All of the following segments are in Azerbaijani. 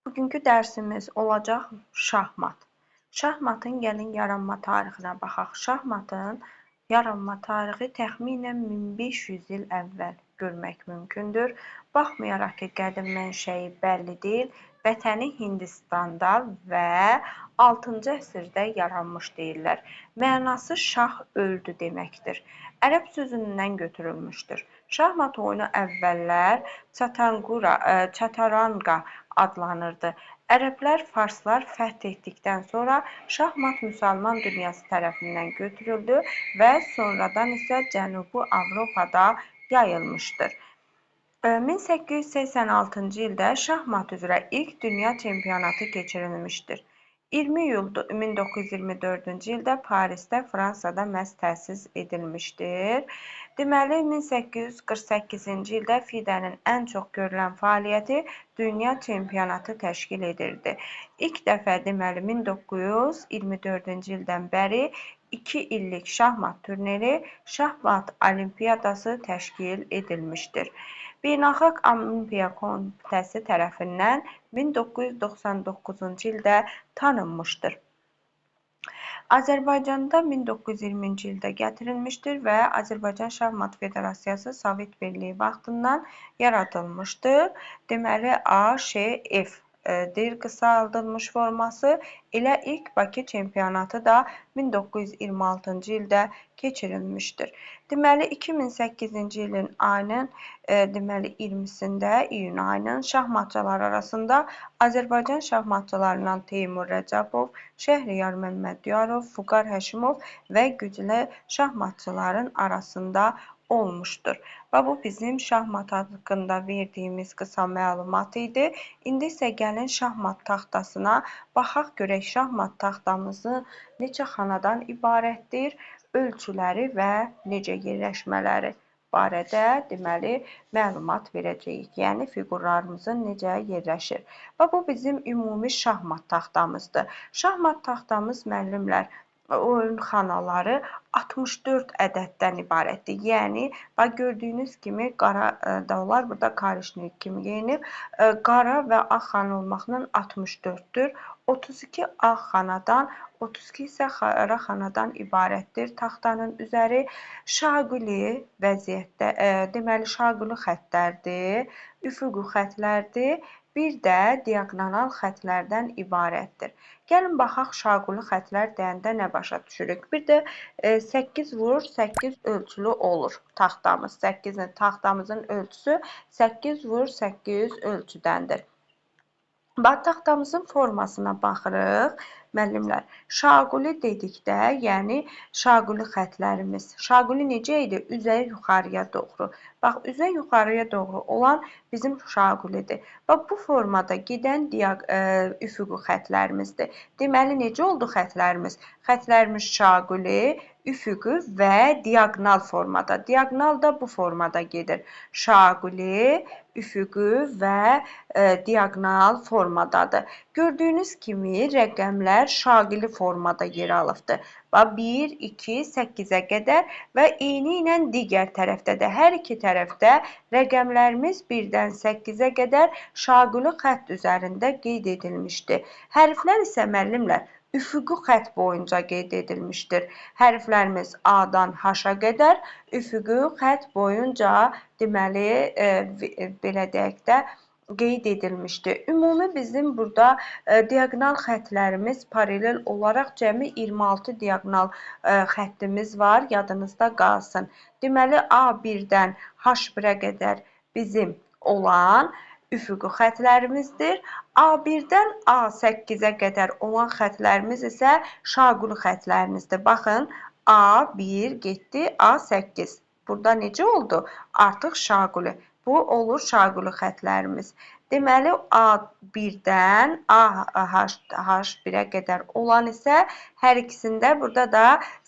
Bugünkü dərsimiz olacaq şahmat. Şahmatın gəlin yaranma tarixinə baxaq. Şahmatın yaranma tarixi təxminən 1500 il əvvəl görmək mümkündür. Baxmayaraq ki, qədim mənşəyi bəlli deyil, vətəni Hindistanda və 6-cı əsrdə yaranmış deyirlər. Mənası şah öldü deməkdir. Ərəb sözündən götürülmüşdür. Şahmat oyunu əvvəllər çataranga adlanırdı. Ərəblər farslar fəth etdikdən sonra şahmat müsəlman dünyası tərəfindən götürüldü və sonradan isə Cənubi Avropada yayılmışdır. 1886-cı ildə şahmat üzrə ilk dünya çempionatı keçirilmişdir. 20 iyul 1924-cü ildə Parisdə, Fransada məhz təsis edilmişdir. Deməli, 1848-ci ildə FIDE-nin ən çox görülən fəaliyyəti dünya çempionatı təşkil edirdi. İlk dəfə deməli 1924-cü ildən bəri 2 illik şahmat turniri, şahmat olimpiyadası təşkil edilmişdir. Beynəlxalq Olimpiya Komitəsi tərəfindən 1999-cu ildə tanınmışdır. Azərbaycanda 1920-ci ildə gətirilmişdir və Azərbaycan Şahmat Federasiyası Sovet Birliyi vaxtından yaradılmışdır. Deməli, AŞF dir qısaldılmış forması. Elə ilk Bakı çempionatı da 1926-cı ildə keçirilmişdir. Deməli, 2008-ci ilin ayının 20-sində, iyun ayının şahmatçılar arasında Azərbaycan şahmatçılarından Teymur Rəcəbov, Şəhriyar Məmmədiyarov, Fuqar Həşimov və güclü şahmatçıların arasında olmuşdur. Və bu bizim şahmat haqqında verdiyimiz qısa məlumat idi. İndi isə gəlin şahmat taxtasına baxaq görək şahmat taxtamızı neçə xanadan ibarətdir, ölçüləri və necə yerləşmələri barədə deməli məlumat verəcəyik. Yəni fiqurlarımızın necə yerləşir. Və bu bizim ümumi şahmat taxtamızdır. Şahmat taxtamız müəllimlər oyun xanaları 64 ədəddən ibarətdir. Yəni, gördüyünüz kimi qara da olar, burada karışnik kimi geyinib. Qara və ağ xana olmaqla 64-dür. 32 ağ xanadan, 32 isə qara xanadan ibarətdir. Taxtanın üzəri şaquli vəziyyətdə, deməli şaquli xəttlərdir, üfüqi xəttlərdir. Bir də diaqonal xəttlərdən ibarətdir. Gəlin baxaq şaquli xəttlər deyəndə nə başa düşürük. Bir də 8 vur 8 ölçülü olur taxtamız. Taxtamızın ölçüsü 8 vur 8 ölçüdəndir. Taxtamızın formasına baxırıq. Müəllimlər, şaquli dedikdə, yəni şaquli xəttlərimiz. Şaquli necə idi? Üzə yuxarıya doğru. Bax, üzə yuxarıya doğru olan bizim şaqulidir. Və bu formada gedən üfüqi xəttlərimizdir. Deməli, necə oldu xəttlərimiz? Xəttlərimiz şaquli, üfüqi və diaqonal formada. Diaqonal da bu formada gedir. Şaquli, üfüqi və diaqonal formadadır. Gördüyünüz kimi rəqəmlər şaqili formada yer alıbdır. 1, 2, 8-ə qədər və eyni ilə digər tərəfdə də hər iki tərəfdə rəqəmlərimiz 1-dən 8-ə qədər şaqili xətt üzərində qeyd edilmişdir. Hərflər isə müəllimlər üfüqi xətt boyunca qeyd edilmişdir. Hərflərimiz A-dan H-a qədər üfüqi xətt boyunca deməli belə deyək də qeyd edilmişdir. Ümumi bizim burada diaqonal xəttlərimiz paralel olaraq cəmi 26 diaqonal xəttimiz var, yadınızda qalsın. Deməli, A1-dən H1-ə qədər bizim olan üfüqi xəttlərimizdir. A1-dən A8-ə qədər olan xəttlərimiz isə şaquli xəttlərimizdir. Baxın, A1 getdi, A8. Burada necə oldu? Artıq şaquli. Bu olur şaquli xəttlərimiz. Deməli, A1-dən H1-ə qədər olan isə hər ikisində burada da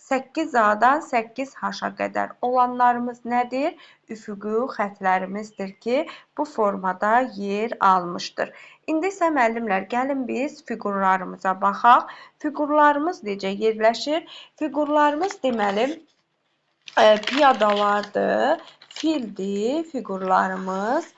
8A-dan 8H-a qədər olanlarımız nədir? Üfüqi xəttlərimizdir ki, bu formada yer almışdır. İndi isə müəllimlər, gəlin biz fiqurlarımıza baxaq. Fiqurlarımız necə yerləşir? Fiqurlarımız deməli piyadalardır, fildir fiqurlarımız.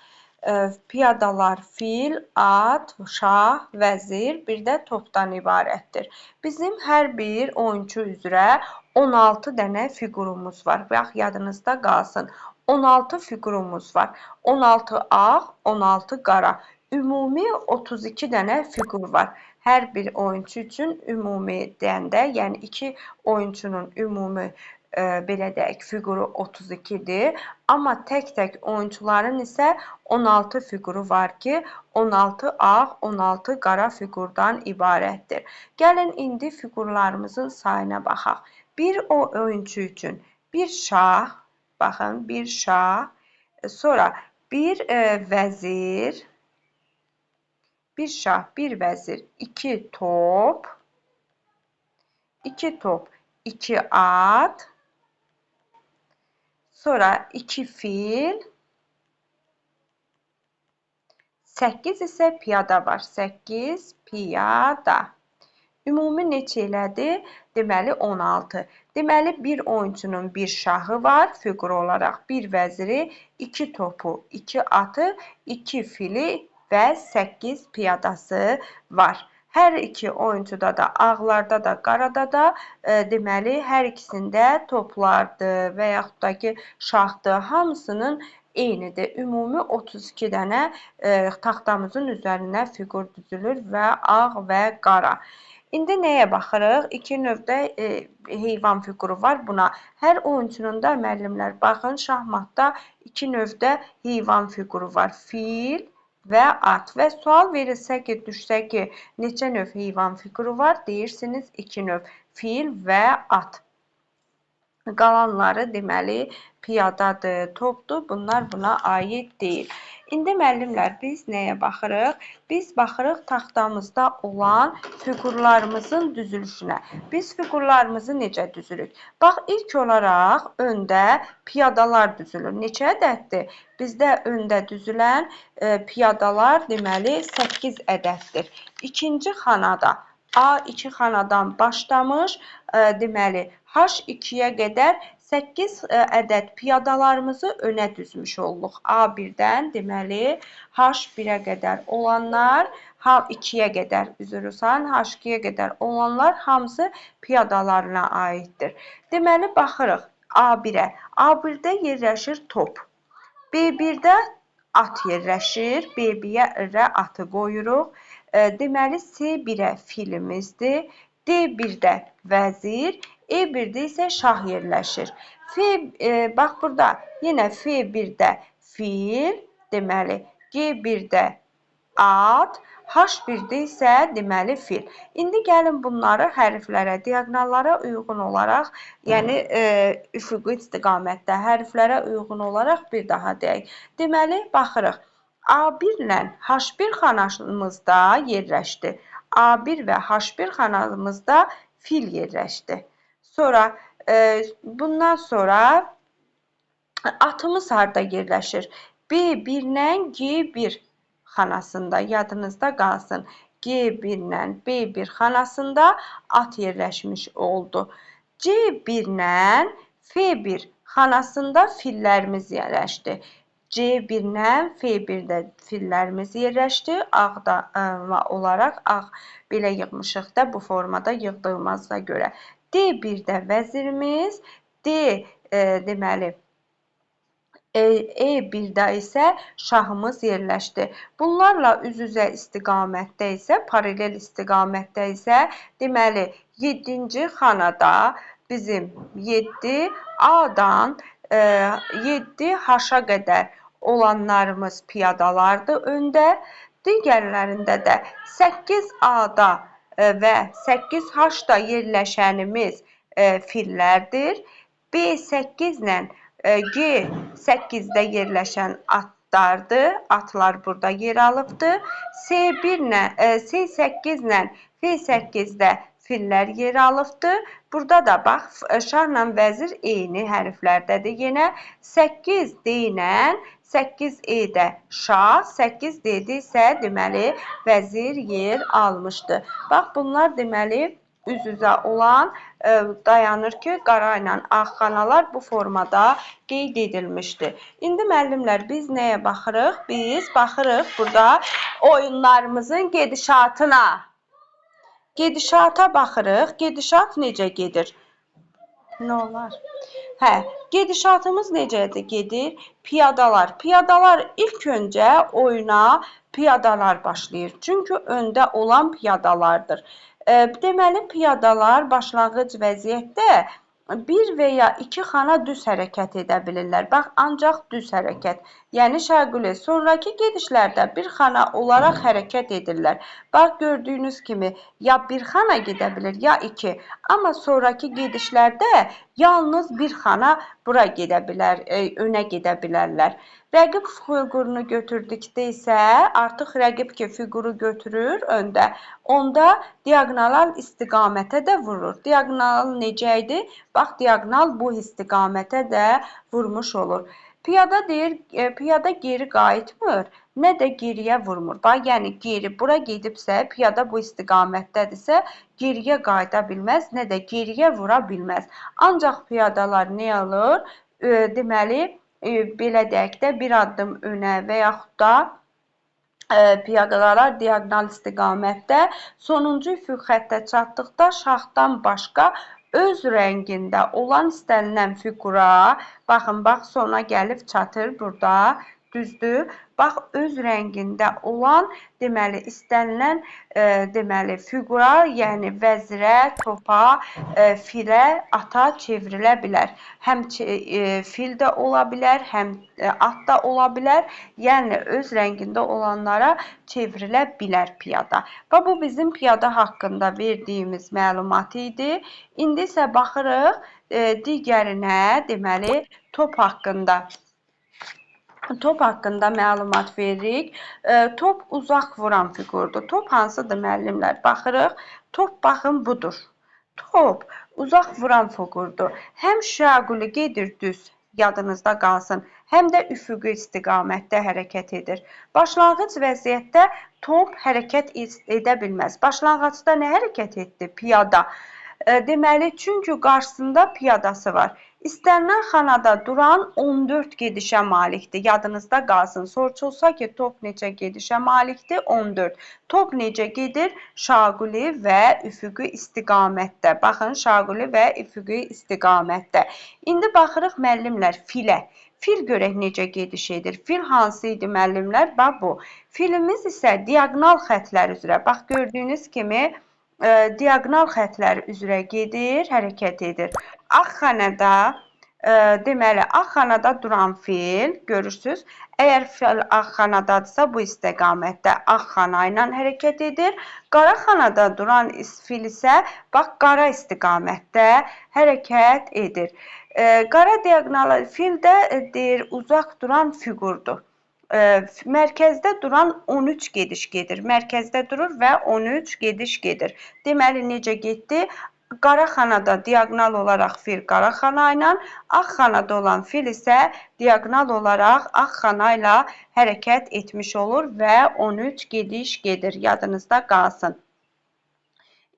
Piyadalar fil, at, şah, vəzir, bir də topdan ibarətdir. Bizim hər bir oyunçu üzrə 16 dənə fiqurumuz var. Bax, yadınızda qalsın. 16 fiqurumuz var. 16 ağ, 16 qara. Ümumi 32 dənə fiqur var. Hər bir oyunçu üçün ümumi deyəndə, yəni 2 oyunçunun ümumi belə deyək, fiquru 32-dir. Amma tək-tək oyunçuların isə 16 fiquru var ki, 16 ağ, 16 qara fiqurdan ibarətdir. Gəlin indi fiqurlarımızın sayına baxaq. Bir oyunçu üçün bir şah, baxın, bir şah, sonra bir vəzir, bir şah, bir vəzir, 2 top, 2 top, 2 at, sonra 2 fil, 8 isə piyada var. 8 piyada. Ümumi neçə elədi? Deməli 16. Deməli bir oyunçunun bir şahı var fiqur olaraq, bir vəziri, 2 topu, 2 atı, 2 fili və 8 piyadası var. Hər iki oyuncuda da, ağlarda da, qarada da deməli hər ikisində toplardır və yaxud da ki, şahdır, hamısının eynidir. Ümumi 32 dənə taxtamızın üzərinə fiqur düzülür və ağ və qara. İndi nəyə baxırıq? İki növdə heyvan fiquru var buna. Hər oyunçunun da müəllimlər, baxın, şahmatda iki növdə heyvan fiquru var. Fil və at. Və sual verilsə ki, düşsə ki, neçə növ heyvan fiquru var? Deyirsiniz, 2 növ. Fil və at. Qalanları deməli piyadadır, topdur. Bunlar buna aid deyil. İndi müəllimlər, biz nəyə baxırıq? Biz baxırıq taxtamızda olan fiqurlarımızın düzülüşünə. Biz fiqurlarımızı necə düzürük? Bax, ilk olaraq öndə piyadalar düzülür. Neçə ədəddir? Bizdə öndə düzülən piyadalar deməli 8 ədəddir. İkinci xanada A2 xanadan başlamış, deməli H2-yə qədər 8 ədəd piyadalarımızı önə düzmüş olduq. A1-dən deməli H1-ə qədər olanlar, H2-yə qədər, üzrüsən, H2-yə qədər olanlar hamısı piyadalarına aiddir. Deməli baxırıq A1-ə. A1-də yerləşir top. B1-də at yerləşir. B1-ə atı qoyuruq. Deməli C1-ə filimizdir. D1-də vəzir, E1-də isə şah yerləşir. Bax, burada yenə F1-də fil, deməli G1-də at, H1-də isə deməli fil. İndi gəlin bunları hərflərə, diaqnallara uyğun olaraq, yəni üfüqi istiqamətdə hərflərə uyğun olaraq bir daha deyək. Deməli, baxırıq. A1 ilə H1 xanamızda yerləşdi. A1 və H1 xanamızda fil yerləşdi. Sonra, bundan sonra atımız harda yerləşir? B1 ilə G1 xanasında, yadınızda qalsın. G1 ilə B1 xanasında at yerləşmiş oldu. C1 ilə F1 xanasında fillərimiz yerləşdi. C1 ilə F1-də fillərimiz yerləşdi. Ağdama olaraq, ağ belə yığmışıq da bu formada yığdığımıza görə. D1-də vəzirimiz, deməli, E1-də isə şahımız yerləşdi. Bunlarla üz-üzə istiqamətdə isə, paralel istiqamətdə isə, deməli, 7-ci xanada bizim 7 A-dan 7 H-a qədər olanlarımız piyadalardır öndə. Digərlərində də 8 A-da və 8 H-da yerləşənimiz fillərdir. B8 ilə G8-də yerləşən atlardır. Atlar burada yer alıbdır. C8 ilə F8-də fillər yer alıbdır. Burada da bax, şahla vəzir eyni hərflərdədir. Yenə 8D ilə 8E-də şah, 8D-də isə deməli vəzir yer almışdı. Bax, bunlar deməli üz-üzə olan dayanır ki, qara ilə ağ xanalar bu formada qeyd edilmişdir. İndi müəllimlər biz nəyə baxırıq? Biz baxırıq burada oyunlarımızın gedişatına. Gedişata baxırıq. Gedişat necə gedir? Nə olar? Hə, gedişatımız necədir gedir? Piyadalar. Piyadalar ilk öncə oyuna piyadalar başlayır. Çünki öndə olan piyadalardır. Deməli, piyadalar başlanğıc vəziyyətdə bir və ya iki xana düz hərəkət edə bilirlər. Bax, ancaq düz hərəkət. Yəni, şəquli sonraki gedişlərdə bir xana olaraq hərəkət edirlər. Bax, gördüyünüz kimi, ya bir xana gedə bilir, ya iki. Amma sonraki gedişlərdə yalnız bir xana bura gedə bilər, önə gedə bilərlər. Rəqib fiqurunu götürdükdə isə artıq rəqib ki, fiquru götürür öndə. Onda diaqonal istiqamətə də vurur. Diaqonal necə idi? Bax, diaqonal bu istiqamətə də vurmuş olur. Piyada deyir, piyada geri qayıtmır, nə də geriyə vurmur. Bax, yəni geri bura gedibsə, piyada bu istiqamətdədirsə, geriyə qayıda bilməz, nə də geriyə vura bilməz. Ancaq piyadalar nə olur? Deməli, belə deyək də, bir addım önə və yaxud da piyadalar diaqonal istiqamətdə sonuncu üfüq xəttə çatdıqda şaxdan başqa öz rəngində olan istənilən fiqura, baxın, bax, sona gəlib çatır burada, düzdür? Bax, öz rəngində olan, deməli, istənilən fiqura, yəni vəzirə, topa, filə, ata çevrilə bilər. Həm fil də ola bilər, həm at da ola bilər. Yəni, öz rəngində olanlara çevrilə bilər piyada. Və bu bizim piyada haqqında verdiyimiz məlumat idi. İndi isə baxırıq digərinə, deməli, top haqqında. Top haqqında məlumat veririk. Top uzaq vuran fiqurdur. Top hansıdır müəllimlər? Baxırıq. Top, baxın, budur. Top uzaq vuran fiqurdur. Həm şəquli gedir düz, yadınızda qalsın, həm də üfüqi istiqamətdə hərəkət edir. Başlanğıc vəziyyətdə top hərəkət edə bilməz. Başlanğıcda nə hərəkət etdi? Piyada. Deməli, çünki qarşısında piyadası var. İstənilən xanada duran 14 gedişə malikdir. Yadınızda qalsın. Soruşulsa ki, top neçə gedişə malikdir? 14. Top necə gedir? Şaquli və üfüqi istiqamətdə. Baxın, şaquli və üfüqi istiqamətdə. İndi baxırıq müəllimlər filə. Fil görək necə gediş edir. Fil hansı idi müəllimlər? Bax bu. Filimiz isə diaqonal xətlər üzrə. Bax, gördüyünüz kimi diaqonal xətlər üzrə gedir, hərəkət edir. Ağ xanada, deməli, ağ xanada duran fil, görürsünüz, əgər fil ağ xanadadırsa, bu istiqamətdə ağ xana ilə hərəkət edir. Qara xanada duran fil isə, bax, qara istiqamətdə hərəkət edir. Qara diaqonal fil də deyir, uzaq duran fiqurdur. Mərkəzdə duran 13 gediş gedir. Mərkəzdə durur və 13 gediş gedir. Deməli, necə getdi? Qara xanada diaqonal olaraq fil qara xana ilə, ağ xanada olan fil isə diaqonal olaraq ağ xana ilə hərəkət etmiş olur və 13 gediş gedir. Yadınızda qalsın.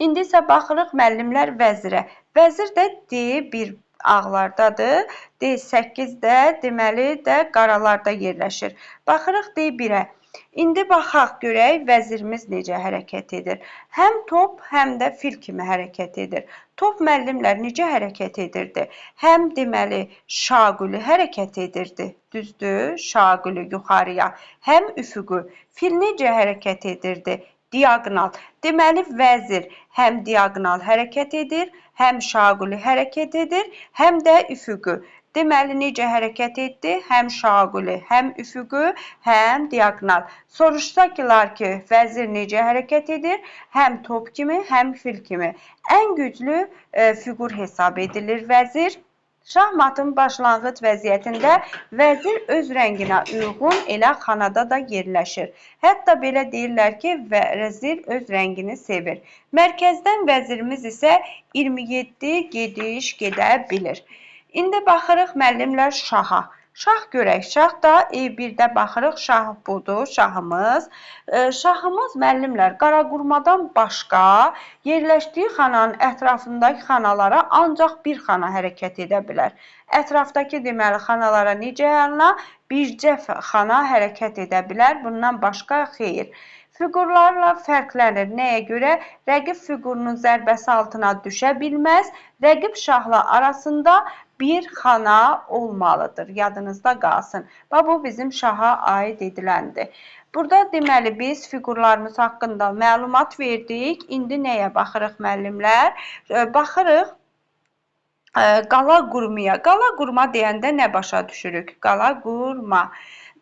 İndi isə baxırıq müəllimlər vəzirə. Vəzir də D1 ağlardadır. D8 də deməli də qaralarda yerləşir. Baxırıq D1-ə. İndi baxaq görək vəzirimiz necə hərəkət edir. Həm top, həm də fil kimi hərəkət edir. Top müəllimlər necə hərəkət edirdi? Həm deməli şaquli hərəkət edirdi. Düzdür? Şaquli yuxarıya. Həm üfüqü. Fil necə hərəkət edirdi? Diaqonal. Deməli, vəzir həm diaqonal hərəkət edir, həm şaquli hərəkət edir, həm də üfüqü. Deməli, necə hərəkət etdi? Həm şaquli, həm üfüqü, həm diaqonal. Soruşsakilar ki, vəzir necə hərəkət edir? Həm top kimi, həm fil kimi. Ən güclü fiqur hesab edilir vəzir. Şahmatın başlanğıc vəziyyətində vəzir öz rənginə uyğun elə xanada da yerləşir. Hətta belə deyirlər ki, vəzir öz rəngini sevir. Mərkəzdən vəzirimiz isə 27 gediş gedə bilir. İndi baxırıq müəllimlər şaha. Şah görək. Şah da E1-də baxırıq. Şah budur, şahımız. Şahımız müəllimlər qaraqurmadan başqa yerləşdiyi xananın ətrafındakı xanalara ancaq bir xana hərəkət edə bilər. Ətrafdakı deməli xanalara necə yana? Bircə xana hərəkət edə bilər. Bundan başqa xeyr. Fiqurlarla fərqlənir. Nəyə görə? Rəqib fiqurunun zərbəsi altına düşə bilməz. Rəqib şahla arasında bir xana olmalıdır. Yadınızda qalsın. Və bu bizim şaha aid ediləndir. Burada deməli biz fiqurlarımız haqqında məlumat verdik. İndi nəyə baxırıq müəllimlər? Baxırıq qala qurmaya. Qala qurma deyəndə nə başa düşürük? Qala qurma.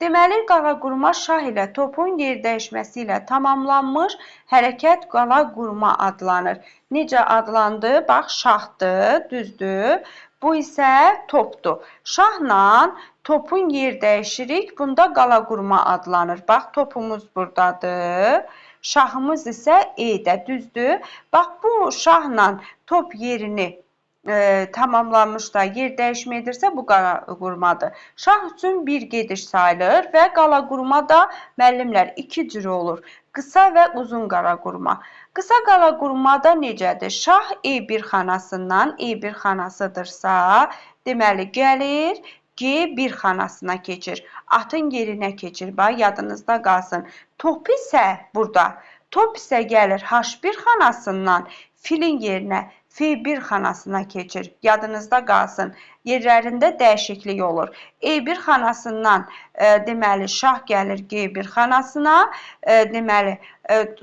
Deməli, qala qurma şah ilə topun yer dəyişməsi ilə tamamlanmış hərəkət qala qurma adlanır. Necə adlandı? Bax, şahdır, düzdür. Bu isə topdur. Şahla topun yer dəyişirik. Bunda qala qurma adlanır. Bax, topumuz buradadır. Şahımız isə E-də, düzdür. Bax, bu şahla top yerini tamamlanmış da yer dəyişmə edirsə, bu qala qurmadır. Şah üçün bir gediş sayılır və qala qurma da müəllimlər iki cür olur. Qısa və uzun qala qurma. Qısa qala qurmada necədir? Şah E1 xanasından, E1 xanasıdırsa, deməli gəlir, G1 xanasına keçir. Atın yerinə keçir. Bax, yadınızda qalsın. Top isə burada. Top isə gəlir H1 xanasından filin yerinə F1 xanasına keçir. Yadınızda qalsın. Yerlərində dəyişiklik olur. E1 xanasından deməli şah gəlir G1 xanasına. Deməli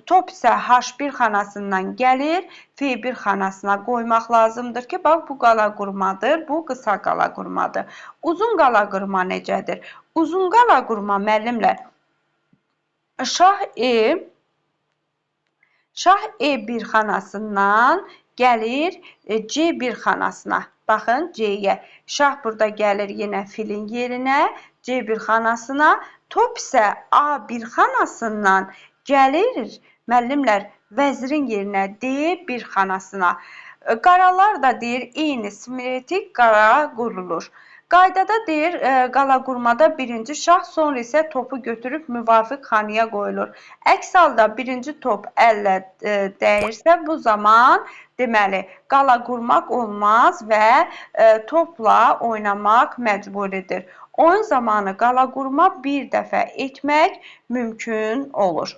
top isə H1 xanasından gəlir F1 xanasına qoymaq lazımdır ki, bax bu qala qurmadır, bu qısa qala qurmadır. Uzun qala qurma necədir? Uzun qala qurma müəllimlər Şah E1 xanasından gəlir C1 xanasına. Baxın C-yə. Şah burada gəlir yenə filin yerinə C1 xanasına. Top isə A1 xanasından gəlir müəllimlər vəzirin yerinə D1 xanasına. Qaralar da deyir eyni simetrik qara qurulur. Qaydada deyir, qala qurmada birinci şah, sonra isə topu götürüb müvafiq xanaya qoyulur. Əks halda birinci top əllə dəyirsə, bu zaman deməli qala qurmaq olmaz və topla oynamaq məcburidir. Oyun zamanı qala qurma bir dəfə etmək mümkün olur.